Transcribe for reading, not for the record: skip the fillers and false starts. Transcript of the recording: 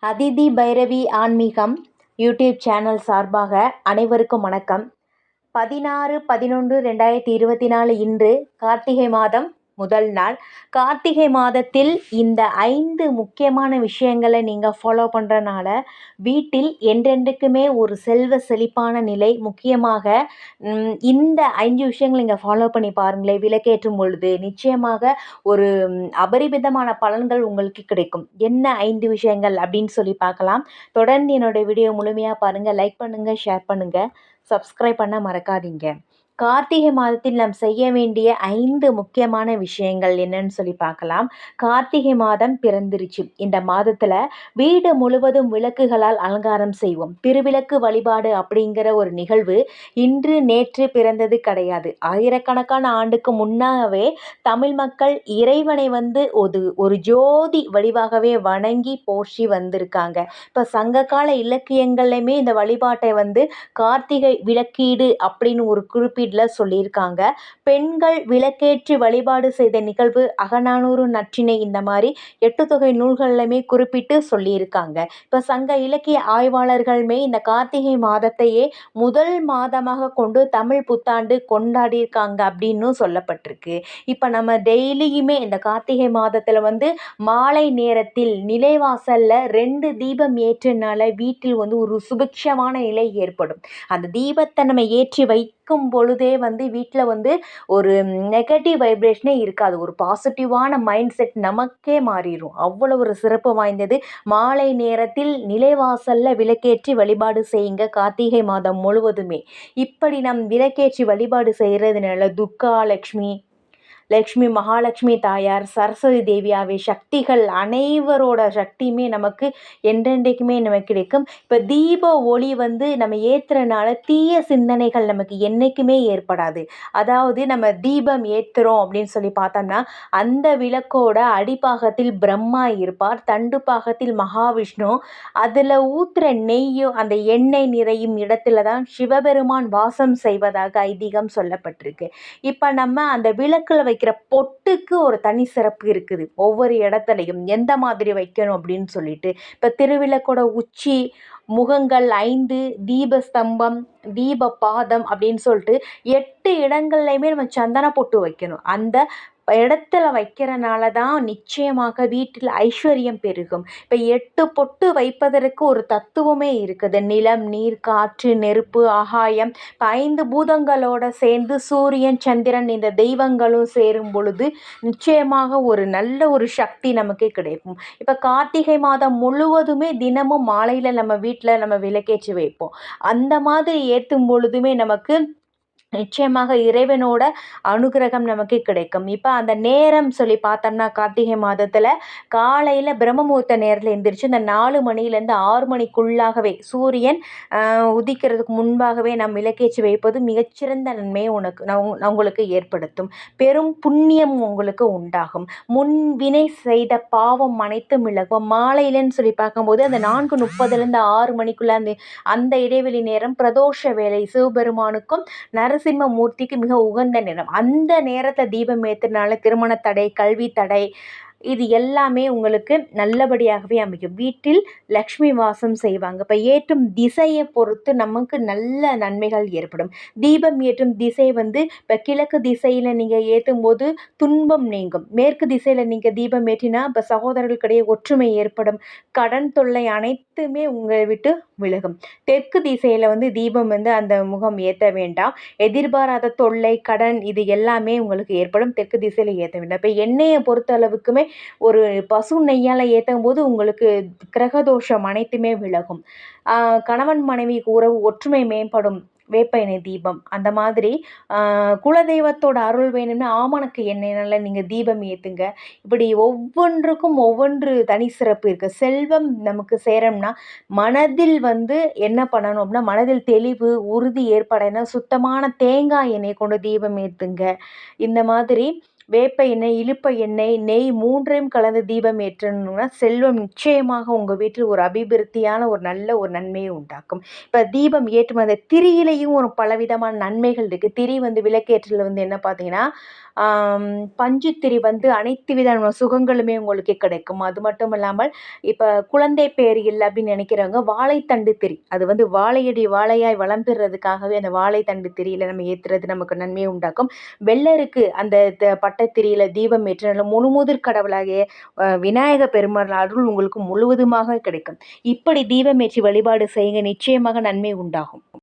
அதிதி பைரவி ஆன்மீகம் YouTube channel சார்பாக அனைவருக்கும் வணக்கம். 16/11/2024 இன்று கார்த்திகை மாதம் முதல் நாள். கார்த்திகை மாதத்தில் இந்த 5 முக்கியமான விஷயங்களை நீங்கள் ஃபாலோ பண்ணுறனால வீட்டில் என்றென்றைக்குமே ஒரு செல்வ செழிப்பான நிலை. முக்கியமாக இந்த 5 விஷயங்களை நீங்கள் ஃபாலோ பண்ணி பாருங்களேன். விளக்கேற்றும் பொழுது நிச்சயமாக ஒரு அபரிமிதமான பலன்கள் உங்களுக்கு கிடைக்கும். என்ன 5 விஷயங்கள் அப்படின்னு சொல்லி பார்க்கலாம். தொடர்ந்து என்னோட வீடியோ முழுமையாக பாருங்கள். லைக் பண்ணுங்கள், ஷேர் பண்ணுங்கள், சப்ஸ்கிரைப் பண்ண மறக்காதீங்க. கார்த்திகை மாதத்தில் நாம் செய்ய வேண்டிய 5 முக்கியமான விஷயங்கள் என்னன்னு சொல்லி பார்க்கலாம். கார்த்திகை மாதம் பிறந்துருச்சு. இந்த மாதத்தில் வீடு முழுவதும் விளக்குகளால் அலங்காரம் செய்வோம். திருவிளக்கு வழிபாடு அப்படிங்கிற ஒரு நிகழ்வு இன்று நேற்று பிறந்தது கிடையாது. ஆயிரக்கணக்கான ஆண்டுக்கு முன்னாகவே தமிழ் மக்கள் இறைவனை ஒரு ஜோதி வடிவாகவே வணங்கி போற்றி வந்திருக்காங்க. இப்போ சங்ககால இலக்கியங்கள்லையுமே இந்த வழிபாட்டை கார்த்திகை விளக்கீடு அப்படின்னு ஒரு குறிப்பிடல சொல்லியிருக்காங்க. பெண்கள் விளக்கேற்றி வழிபாடு செய்த நிகழ்வு அகநானூறு, நற்றிணை இந்த மாதிரி 8 தொகை நூல்கள்லையுமே குறிப்பிட்டு சொல்லியிருக்காங்க. இப்போ சங்க இலக்கிய ஆய்வாளர்களுமே இந்த கார்த்திகை மாதத்தையே முதல் மாதமாக கொண்டு தமிழ் புத்தாண்டு கொண்டாடியிருக்காங்க அப்படின்னு சொல்லப்பட்டிருக்கு. இப்போ நம்ம டெய்லியுமே இந்த கார்த்திகை மாதத்தில் மாலை நேரத்தில் நிலைவாசல்ல 2 தீபம் ஏற்றினால வீட்டில் ஒரு சுபிக்ஷமான நிலை ஏற்படும். அந்த தீபத்தை நம்ம ஏற்றி வைக்கும் பொழுதே வீட்டில் ஒரு நெகட்டிவ் வைப்ரேஷனே இருக்காது. ஒரு பாசிட்டிவான மைண்ட் செட் நமக்கே மாறிடும். அவ்வளோ ஒரு சிறப்பு வாய்ந்தது. மாலை நேரத்தில் நிலைவாசல்ல விளக்கேற்றி வழிபாடு செய்யுங்க கார்த்திகை மாதம் முழுவதுமே. இப்படி நம் விளக்கேற்றி வழிபாடு செய்கிறதுனால துர்கா லக்ஷ்மி மகாலட்சுமி தாயார், சரஸ்வதி தேவியாவே சக்திகள் அனைவரோட சக்தியுமே நமக்கு என்றென்றைக்குமே நமக்கு கிடைக்கும். இப்போ தீப ஒளி நம்ம ஏற்றுறனால தீய சிந்தனைகள் நமக்கு என்றைக்குமே ஏற்படாது. அதாவது நம்ம தீபம் ஏற்றுறோம் அப்படின்னு சொல்லி பார்த்தோம்னா அந்த விளக்கோட அடிப்பாகத்தில் பிரம்மா இருப்பார், தண்டு பாகத்தில் மகாவிஷ்ணு. அதில் ஊற்றுற நெய்யும் அந்த எண்ணெய் நிறையும் இடத்துல தான் சிவபெருமான் வாசம் செய்வதாக ஐதீகம் சொல்லப்பட்டிருக்கு. இப்போ நம்ம அந்த விளக்கில் வைக்கிற பொட்டுக்கு ஒரு தனி சிறப்பு இருக்குது. ஒவ்வொரு இடத்துலையும் எந்த மாதிரி வைக்கணும் அப்படின்னு சொல்லிட்டு இப்போ திருவிளக்கோட உச்சி, முகங்கள் 5, தீபஸ்தம்பம், தீப பாதம் அப்படின்னு சொல்லிட்டு 8 இடங்கள்லையுமே நம்ம சந்தன பொட்டு வைக்கணும். அந்த இடத்துல வைக்கிறனால தான் நிச்சயமாக வீட்டில் ஐஸ்வர்யம் பெருகும். இப்போ 8 பொட்டு வைப்பதற்கு ஒரு தத்துவமே இருக்குது. நிலம், நீர், காற்று, நெருப்பு, ஆகாயம், 5 பூதங்களோட சேர்ந்து சூரியன், சந்திரன் இந்த தெய்வங்களும் சேரும் பொழுது நிச்சயமாக ஒரு நல்ல ஒரு சக்தி நமக்கு கிடைக்கும். இப்போ கார்த்திகை மாதம் முழுவதுமே தினமும் மாலையில் நம்ம வீட்டில் நம்ம விளக்கேற்றி வைப்போம். அந்த மாதிரி ஏற்றும் பொழுதுமே நமக்கு நிச்சயமாக இறைவனோட அனுகிரகம் நமக்கு கிடைக்கும். இப்போ அந்த நேரம் சொல்லி பார்த்தோம்னா கார்த்திகை மாதத்தில் காலையில் பிரம்மமுகூர்த்த நேரத்தில் எழுந்திரிச்சு இந்த 4 மணிலேருந்து 6 மணிக்குள்ளாகவே சூரியன் உதிக்கிறதுக்கு முன்பாகவே நாம் விளக்கேற்றி வைப்பது மிகச்சிறந்த நன்மையை உங்களுக்கு ஏற்படுத்தும். பெரும் புண்ணியம் உங்களுக்கு உண்டாகும். முன்வினை செய்த பாவம் அனைத்தும் விலகும். மாலையிலன்னு சொல்லி பார்க்கும்போது அந்த 4:30 6 மணிக்குள்ள அந்த இடைவெளி நேரம் பிரதோஷ வேலை, சிவபெருமானுக்கும் நரசிம்ம மூர்த்திக்கு மிக உகந்த நேரம். அந்த நேரத்தை தீபம் ஏற்றுனால திருமண தடை, கல்வி தடை இது எல்லாமே உங்களுக்கு நல்லபடியாகவே அமையும். வீட்டில் லக்ஷ்மி வாசம் செய்வாங்க. இப்போ ஏற்றும் திசையை பொறுத்து நமக்கு நல்ல நன்மைகள் ஏற்படும். தீபம் ஏற்றும் திசை இப்போ கிழக்கு திசையில் நீங்கள் ஏற்றும் போது துன்பம் நீங்கும். மேற்கு திசையில் நீங்கள் தீபம் ஏற்றினா இப்போ சகோதரர்களுக்கிடையே ஒற்றுமை ஏற்படும். கடன் தொல்லை அனைத்துமே உங்களை விட்டு விலகும். தெற்கு திசையில் தீபம் அந்த முகம் ஏற்ற வேண்டாம். எதிர்பாராத தொல்லை, கடன் இது எல்லாமே உங்களுக்கு ஏற்படும். தெற்கு திசையில் ஏற்ற வேண்டாம். இப்போ எண்ணெயை பொறுத்த அளவுக்குமே ஒரு பசு நெய்யால் ஏற்றும் போது உங்களுக்கு கிரகதோஷம் அனைத்துமே விலகும். கணவன் மனைவி உறவு ஒற்றுமை மேம்படும். வேப்ப எண்ணெய் தீபம் அந்த மாதிரி குலதெய்வத்தோட அருள் வேணும்னா ஆமணக்கு எண்ணெய்னால நீங்கள் தீபம் ஏற்றுங்க. இப்படி ஒவ்வொன்றுக்கும் ஒவ்வொன்று தனி சிறப்பு இருக்குது. செல்வம் நமக்கு சேரணும்னா மனதில் என்ன பண்ணணும் அப்படின்னா மனதில் தெளிவு உறுதி ஏற்படனா சுத்தமான தேங்காய் எண்ணெய் கொண்டு தீபம் ஏற்றுங்க. இந்த மாதிரி வேப்ப எண்ணெய், இலுப்ப எண்ணெய், நெய் 3யும் கலந்து தீபம் ஏற்றணும்னா செல்வம் நிச்சயமாக உங்கள் வீட்டில் ஒரு அபிவிருத்தியான ஒரு நல்ல ஒரு நன்மையை உண்டாக்கும். இப்போ தீபம் ஏற்றும் அந்த திரியிலையும் ஒரு பலவிதமான நன்மைகள் இருக்குது. திரி வந்து விளக்கேற்றல் வந்து என்ன பார்த்தீங்கன்னா, பஞ்சுத்திரி வந்து அனைத்து விதமான சுகங்களுமே உங்களுக்கு கிடைக்கும். அது மட்டும் இல்லாமல் இப்போ குழந்தை பேர் இல்லை அப்படின்னு நினைக்கிறவங்க வாழைத்தண்டு திரி, அது வந்து வாழையடி வாழையாய் வளம் பெறுறதுக்காகவே அந்த வாழைத்தண்டு திரியில் நம்ம ஏற்றுறது நமக்கு நன்மையை உண்டாக்கும். வெள்ளருக்கு அந்த பட்டத்திரியில தீபம் ஏற்றினாலும் முழுமுதற் கடவுளாகிய விநாயக பெருமாள் அருள் உங்களுக்கு முழுவதுமாக கிடைக்கும். இப்படி தீபம் ஏற்றி வழிபாடு செய்யுங்க, நிச்சயமாக நன்மை உண்டாகும்.